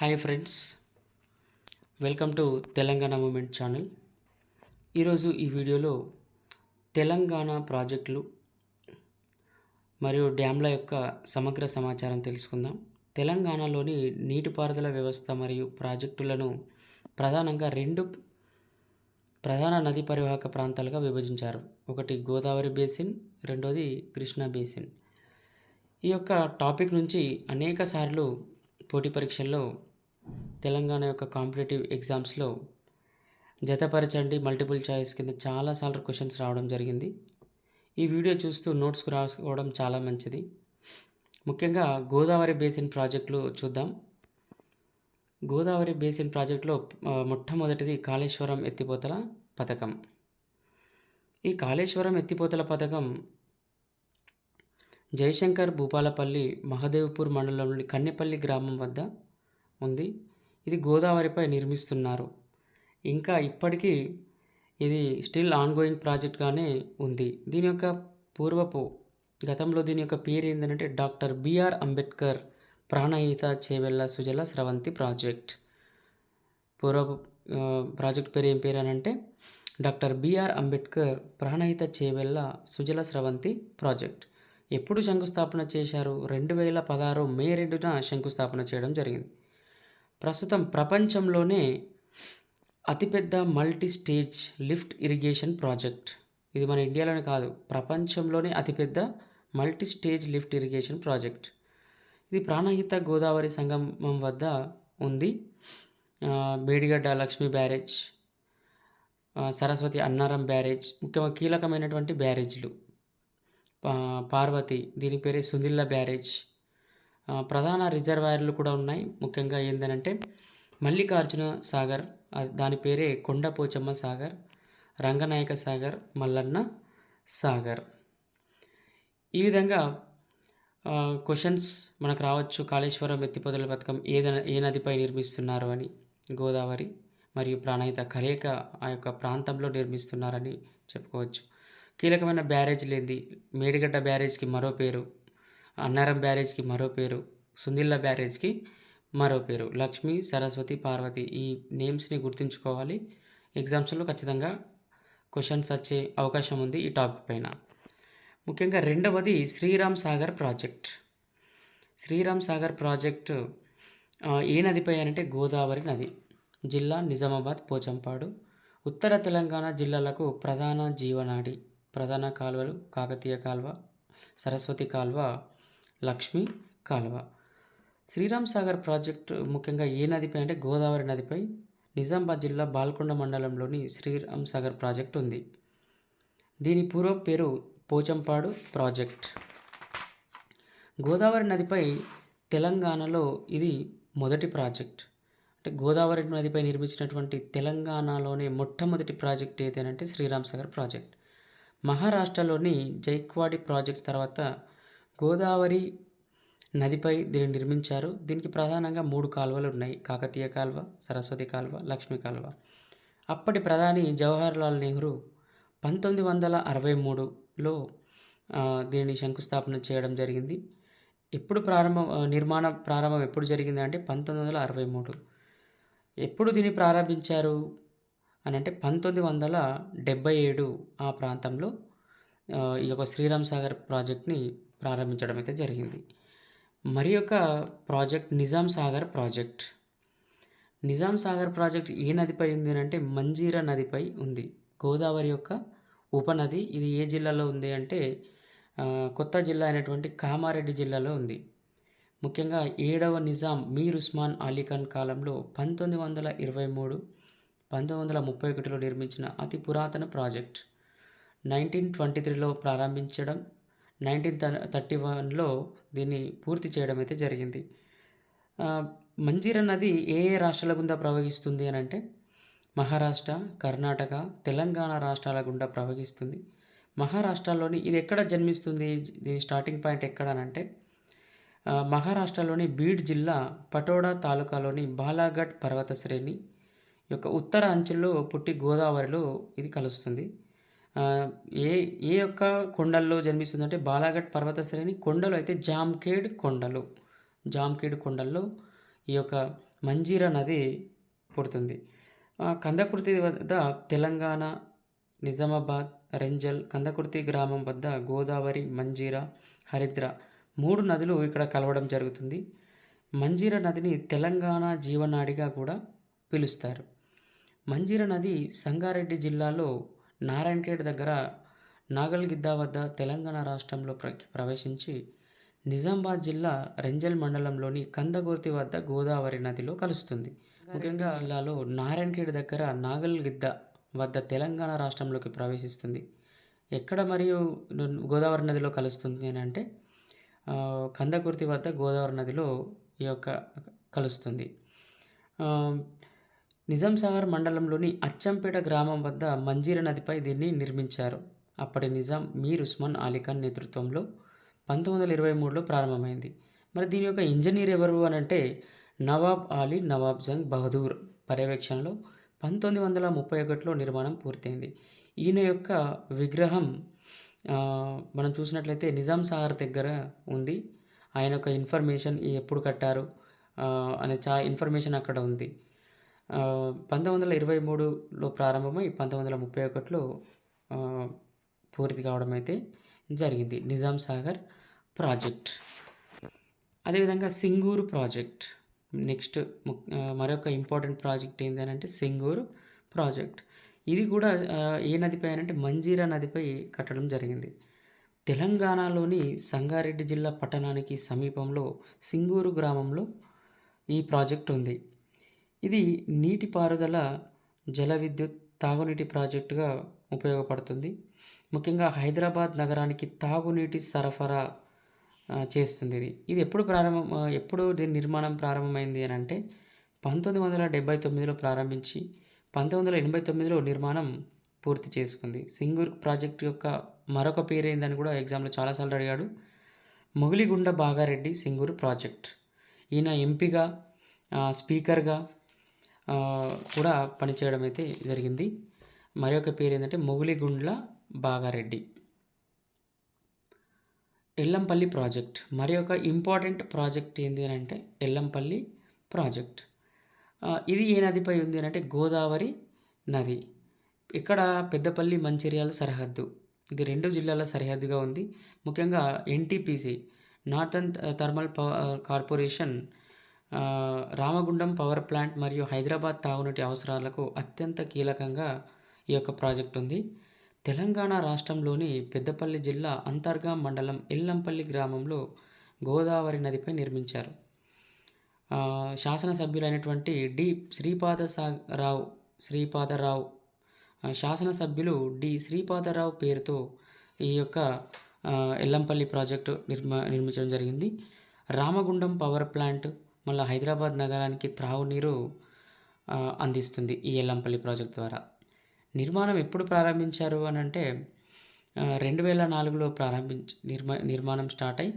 Hi friends, welcome to Telangana moment channel. ఈరోజు ఈ వీడియోలో తెలంగాణ ప్రాజెక్టులు మరియు డ్యామ్ల యొక్క సమగ్ర సమాచారం తెలుసుకుందాం. తెలంగాణలోని నీటిపారుదల వ్యవస్థ మరియు ప్రాజెక్టులను ప్రధానంగా రెండు ప్రధాన నదీ పరివాహక ప్రాంతాలుగా విభజించారు. ఒకటి గోదావరి బేసిన్, రెండోది కృష్ణా బేసిన్. ఈ యొక్క టాపిక్ నుంచి అనేక సార్లు పోటీ పరీక్షల్లో తెలంగాణ యొక్క కాంపిటేటివ్ ఎగ్జామ్స్లో జతపరచండి మల్టిపుల్ చాయిస్ కింద చాలాసార్లు క్వశ్చన్స్ రావడం జరిగింది. ఈ వీడియో చూస్తూ నోట్స్కు రాసుకోవడం చాలా మంచిది. ముఖ్యంగా గోదావరి బేసిన్ ప్రాజెక్టులు చూద్దాం. గోదావరి బేసిన్ ప్రాజెక్టులో మొట్టమొదటిది కాళేశ్వరం ఎత్తిపోతల పథకం. ఈ కాళేశ్వరం ఎత్తిపోతల పథకం జయశంకర్ భూపాలపల్లి మహదేవ్పూర్ మండలంలోని కన్నెపల్లి గ్రామం వద్ద ఉంది. ఇది గోదావరిపై నిర్మిస్తున్నారు. ఇంకా ఇప్పటికీ ఇది స్టిల్ ఆన్గోయింగ్ ప్రాజెక్ట్గానే ఉంది. దీని యొక్క గతంలో దీని యొక్క పేరు ఏంటంటే doctor BR Ambedkar Pranahita Chevella Sujala Sravanthi project. Project పేరు ఏం పేరు అని అంటే doctor BR Ambedkar Pranahita Chevella Sujala Sravanthi project. ఎప్పుడు శంకుస్థాపన చేశారు? 2016 మే 2న శంకుస్థాపన చేయడం జరిగింది. ప్రస్తుతం ప్రపంచంలోనే అతిపెద్ద multi stage lift irrigation project. ఇది మన ఇండియాలోనే కాదు, ప్రపంచంలోనే అతిపెద్ద multi stage lift irrigation project. ఇది ప్రాణహిత గోదావరి సంగమం వద్ద ఉంది. మేడిగడ్డ లక్ష్మీ బ్యారేజ్, సరస్వతి అన్నారం బ్యారేజ్ ముఖ్యంగా కీలకమైనటువంటి బ్యారేజ్లు. పార్వతి, దీని పేరే సుందిల్ల బ్యారేజ్. ప్రధాన రిజర్వాయర్లు కూడా ఉన్నాయి. ముఖ్యంగా ఏంటంటే మల్లికార్జున సాగర్, దాని పేరే కొండపోచమ్మ సాగర్, రంగనాయక సాగర్, మల్లన్న సాగర్. ఈ విధంగా క్వశ్చన్స్ మనకు రావచ్చు. కాళేశ్వరం ఎత్తిపోతల పథకం ఏ నదిపై నిర్మిస్తున్నారు అని, గోదావరి మరియు ప్రాణహిత కలయిక ఆ యొక్క ప్రాంతంలో నిర్మిస్తున్నారని చెప్పుకోవచ్చు. కీలకమైన బ్యారేజ్లు ఏంది? మేడిగడ్డ బ్యారేజ్కి మరో పేరు, అన్నారం బ్యారేజ్కి మరో పేరు, సుందిల్ల బ్యారేజ్కి మరో పేరు. లక్ష్మి, సరస్వతి, పార్వతి ఈ నేమ్స్ని గుర్తుంచుకోవాలి. ఎగ్జామ్స్లో ఖచ్చితంగా క్వశ్చన్స్ వచ్చే అవకాశం ఉంది ఈ టాపిక్ పైన. ముఖ్యంగా రెండవది శ్రీరామ్ సాగర్ ప్రాజెక్ట్. శ్రీరామ్ సాగర్ ప్రాజెక్టు ఏ నదిపై అంటే గోదావరి నది. జిల్లా నిజామాబాద్, పోచంపాడు. ఉత్తర తెలంగాణ జిల్లాలకు ప్రధాన జీవనాడి. ప్రధాన కాలువలు కాకతీయ కాలువ, సరస్వతి కాలువ, లక్ష్మీ కాలువ. శ్రీరామ్ సాగర్ ప్రాజెక్టు ముఖ్యంగా ఏ నదిపై అంటే గోదావరి నదిపై నిజామాబాద్ జిల్లా బాల్కొండ మండలంలోని శ్రీరామ్ సాగర్ ప్రాజెక్టు ఉంది. దీని పూర్వ పేరు పోచంపాడు ప్రాజెక్ట్. గోదావరి నదిపై తెలంగాణలో ఇది మొదటి ప్రాజెక్ట్. అంటే గోదావరి నదిపై నిర్మించినటువంటి తెలంగాణలోనే మొట్టమొదటి ప్రాజెక్ట్ ఏదనంటే శ్రీరామ్ సాగర్ ప్రాజెక్ట్. మహారాష్ట్రలోని జైక్వాడి ప్రాజెక్ట్ తర్వాత గోదావరి నదిపై దీన్ని నిర్మించారు. దీనికి ప్రధానంగా 3 కాలువలు ఉన్నాయి: కాకతీయ కాలువ, సరస్వతి కాలువ, లక్ష్మీ కాలువ. అప్పటి ప్రధాని జవహర్లాల్ నెహ్రూ 1963లో దీనిని శంకుస్థాపన చేయడం జరిగింది. నిర్మాణ ప్రారంభం ఎప్పుడు జరిగింది అంటే 1963. ఎప్పుడు దీన్ని ప్రారంభించారు అని అంటే 1977 ఆ ప్రాంతంలో ఈ యొక్క శ్రీరామ్ సాగర్ ప్రాజెక్ట్ని ప్రారంభించడం అయితే జరిగింది. మరి యొక్క project Nizam Sagar project. Nizam Sagar project ఏ నదిపై ఉంది అంటే మంజీరా నదిపై ఉంది. గోదావరి యొక్క ఉపనది. ఇది ఏ జిల్లాలో ఉంది అంటే కొత్త జిల్లా అయినటువంటి కామారెడ్డి జిల్లాలో ఉంది. ముఖ్యంగా 7వ నిజాం మీర్ ఉస్మాన్ అలీ ఖాన్ కాలంలో 1923, 1931లో నిర్మించిన అతి పురాతన ప్రాజెక్ట్. 1923లో ప్రారంభించడం, 1931లో దీన్ని పూర్తి చేయడం అయితే జరిగింది. మంజీరా నది ఏ రాష్ట్రాల గుండా ప్రవహిస్తుంది అని అంటే మహారాష్ట్ర, కర్ణాటక, తెలంగాణ రాష్ట్రాల గుండా ప్రవహిస్తుంది. మహారాష్ట్రలోని ఇది ఎక్కడ జన్మిస్తుంది? దీని స్టార్టింగ్ పాయింట్ ఎక్కడ అని అంటే మహారాష్ట్రలోని బీడ్ జిల్లా పటోడా తాలూకాలోని బాలాఘట్ పర్వత శ్రేణి యొక్క ఉత్తర అంచుల్లో పుట్టి గోదావరిలో ఇది కలుస్తుంది. ఏ యొక్క కొండల్లో జన్మిస్తుందంటే బాలాఘట్ పర్వత శ్రేణి. కొండలు అయితే జామ్ఖేడ్ కొండలు. జామ్ఖేడ్ కొండల్లో ఈ యొక్క మంజీరా నది పుడుతుంది. కందకుర్తి వద్ద తెలంగాణ, నిజామాబాద్, రెంజల్, కందకుర్తి గ్రామం వద్ద గోదావరి, మంజీరా, హరిద్ర 3 నదులు ఇక్కడ కలవడం జరుగుతుంది. మంజీరా నదిని తెలంగాణ జీవనాడిగా కూడా పిలుస్తారు. మంజీరా నది సంగారెడ్డి జిల్లాలో నారాయణఖేడ్ దగ్గర నాగల్గిద్ద వద్ద తెలంగాణ రాష్ట్రంలో ప్రవేశించి నిజామాబాద్ జిల్లా రెంజల్ మండలంలోని కందకుర్తి వద్ద గోదావరి నదిలో కలుస్తుంది. ముఖ్యంగా జిల్లాలో నారాయణఖేడ్ దగ్గర నాగల్గిద్ద వద్ద తెలంగాణ రాష్ట్రంలోకి ప్రవేశిస్తుంది. ఎక్కడ మరియు గోదావరి నదిలో కలుస్తుంది అని అంటే కందకుర్తి వద్ద గోదావరి నదిలో ఈ యొక్క కలుస్తుంది. నిజాం సాగర్ మండలంలోని అచ్చంపేట గ్రామం వద్ద మంజీరా నదిపై దీన్ని నిర్మించారు. అప్పటి నిజాం మీర్ ఉస్మాన్ అలీఖాన్ నేతృత్వంలో 1923లో ప్రారంభమైంది. మరి దీని యొక్క ఇంజనీర్ ఎవరు అని అంటే నవాబ్ అలీ నవాబ్ జంగ్ బహదూర్ పర్యవేక్షణలో 1931లో నిర్మాణం పూర్తయింది. ఈయన యొక్క విగ్రహం మనం చూసినట్లయితే నిజాం సాగర్ దగ్గర ఉంది. ఆయన యొక్క ఇన్ఫర్మేషన్ ఎప్పుడు కట్టారు అనే ఇన్ఫర్మేషన్ అక్కడ ఉంది. 1923లో ప్రారంభమై 1931లో పూర్తి కావడం అయితే జరిగింది నిజాం సాగర్ ప్రాజెక్ట్. అదేవిధంగా సింగూరు ప్రాజెక్ట్ నెక్స్ట్ మరొక ఇంపార్టెంట్ ప్రాజెక్ట్ ఏంటంటే సింగూరు ప్రాజెక్ట్. ఇది కూడా ఏ నదిపై అంటే మంజీరా నదిపై కట్టడం జరిగింది. తెలంగాణలోని సంగారెడ్డి జిల్లా పట్టణానికి సమీపంలో సింగూరు గ్రామంలో ఈ ప్రాజెక్ట్ ఉంది. ఇది నీటిపారుదల, జల విద్యుత్, తాగునీటి ప్రాజెక్టుగా ఉపయోగపడుతుంది. ముఖ్యంగా హైదరాబాద్ నగరానికి తాగునీటి సరఫరా చేస్తుంది. ఇది ఎప్పుడు దీని నిర్మాణం ప్రారంభమైంది అని అంటే 1979లో ప్రారంభించి 1989లో నిర్మాణం పూర్తి చేసుకుంది. సింగూర్ ప్రాజెక్టు యొక్క మరొక పేరు ఏందని కూడా ఎగ్జామ్లో చాలాసార్లు అడిగాడు. మొగిలిగుండ బాగారెడ్డి సింగూరు ప్రాజెక్ట్. ఈయన ఎంపీగా, స్పీకర్గా కూడా పనిచేయడం అయితే జరిగింది. మరొక పేరు ఏంటంటే మొగిలిగుండ్ల బాగారెడ్డి. ఎల్లంపల్లి ప్రాజెక్ట్ మరి ఒక ఇంపార్టెంట్ ప్రాజెక్ట్ ఏంటి అని అంటే ఎల్లంపల్లి ప్రాజెక్ట్. ఇది ఏ నదిపై ఉంది అని అంటే గోదావరి నది. ఇక్కడ పెద్దపల్లి, మంచిర్యాల సరిహద్దు. ఇది 2 జిల్లాల సరిహద్దుగా ఉంది. ముఖ్యంగా NTPC northern thermal corporation Ramagundam power plant మరియు హైదరాబాద్ తాగునీటి అవసరాలకు అత్యంత కీలకంగా ఈ యొక్క ప్రాజెక్ట్ ఉంది. తెలంగాణ రాష్ట్రంలోని పెద్దపల్లి జిల్లా అంతర్గాం మండలం ఎల్లంపల్లి గ్రామంలో గోదావరి నదిపై నిర్మించారు. శాసనసభ్యులైనటువంటి డి శ్రీపాదరావు శాసనసభ్యులు డి శ్రీపాదరావు పేరుతో ఈ యొక్క ఎల్లంపల్లి ప్రాజెక్టు నిర్మించడం జరిగింది. రామగుండం పవర్ ప్లాంట్ మళ్ళీ హైదరాబాద్ నగరానికి త్రాగునీరు అందిస్తుంది ఈ ఎల్లంపల్లి ప్రాజెక్ట్ ద్వారా. నిర్మాణం ఎప్పుడు ప్రారంభించారు అని అంటే 2004లో నిర్మాణం స్టార్ట్ అయ్యి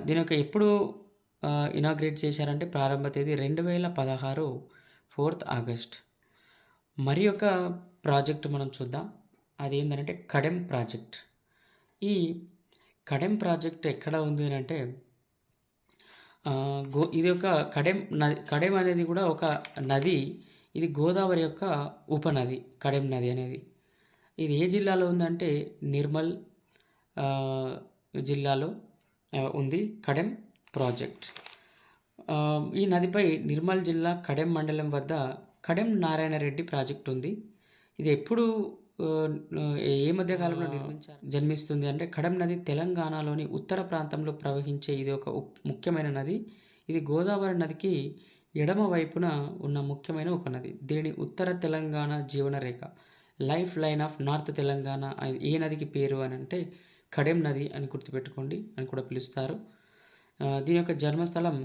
దీని యొక్క ఎప్పుడు ఇనాగ్రేట్ చేశారంటే ప్రారంభ తేదీ 2016 4th ఆగస్ట్. మరి ఒక ప్రాజెక్ట్ మనం చూద్దాం. అది ఏంటంటే కడెం ప్రాజెక్ట్. ఈ కడెం ప్రాజెక్ట్ ఎక్కడ ఉంది అని అంటే ఇది ఒక కడెం అనేది కూడా ఒక నది. ఇది గోదావరి యొక్క ఉపనది కడెం నది అనేది. ఇది ఏ జిల్లాలో ఉందంటే నిర్మల్ జిల్లాలో ఉంది కడెం ప్రాజెక్ట్. ఈ నదిపై నిర్మల్ జిల్లా కడెం మండలం వద్ద కడెం నారాయణ రెడ్డి ప్రాజెక్ట్ ఉంది. ఇది ఎప్పుడు ఏ మధ్య కాలంలో జన్మిస్తుంది అంటే కడెం నది తెలంగాణలోని ఉత్తర ప్రాంతంలో ప్రవహించే ఇది ఒక ముఖ్యమైన నది. ఇది గోదావరి నదికి ఎడమ వైపున ఉన్న ముఖ్యమైన ఉపనది. దీనిని ఉత్తర తెలంగాణ జీవన రేఖ, life line of north Telangana ఏ నదికి పేరు అని అంటే కడెం నది అని గుర్తుపెట్టుకోండి అని కూడా పిలుస్తారు. దీని యొక్క జన్మస్థలం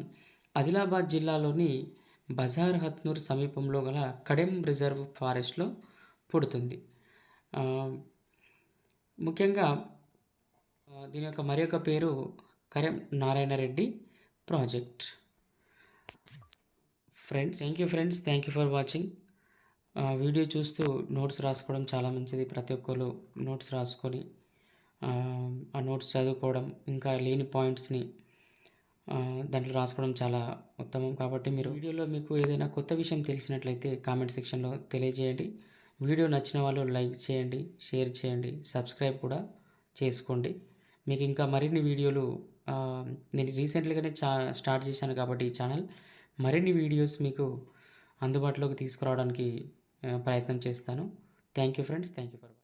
ఆదిలాబాద్ జిల్లాలోని బజార్ హత్నూర్ సమీపంలో గల కడెం రిజర్వ్ ఫారెస్ట్లో పుడుతుంది. ముఖ్యంగా దీని యొక్క మరి ఒక పేరు Kadem Narayana Reddy project. Friends, thank you for watching. Video చూస్తూ నోట్స్ రాసుకోవడం చాలా మంచిది. ప్రతి ఒక్కరు నోట్స్ రాసుకొని ఆ నోట్స్ చదువుకోవడం, ఇంకా లేని పాయింట్స్ని దాంట్లో రాసుకోవడం చాలా ఉత్తమం. కాబట్టి మీరు వీడియోలో మీకు ఏదైనా కొత్త విషయం తెలిసినట్లయితే కామెంట్ సెక్షన్‌లో తెలియజేయండి. వీడియో నచ్చిన వాళ్ళు లైక్ చేయండి, షేర్ చేయండి, సబ్స్క్రైబ్ కూడా చేసుకోండి. మీకు ఇంకా మరిన్ని వీడియోలు నేను రీసెంట్‌గానే స్టార్ట్ చేశాను కాబట్టి ఈ ఛానల్. మరిన్ని వీడియోస్ మీకు అందుబాటులోకి తీసుకురావడానికి ప్రయత్నం చేస్తాను. Thank you friends. Thank you for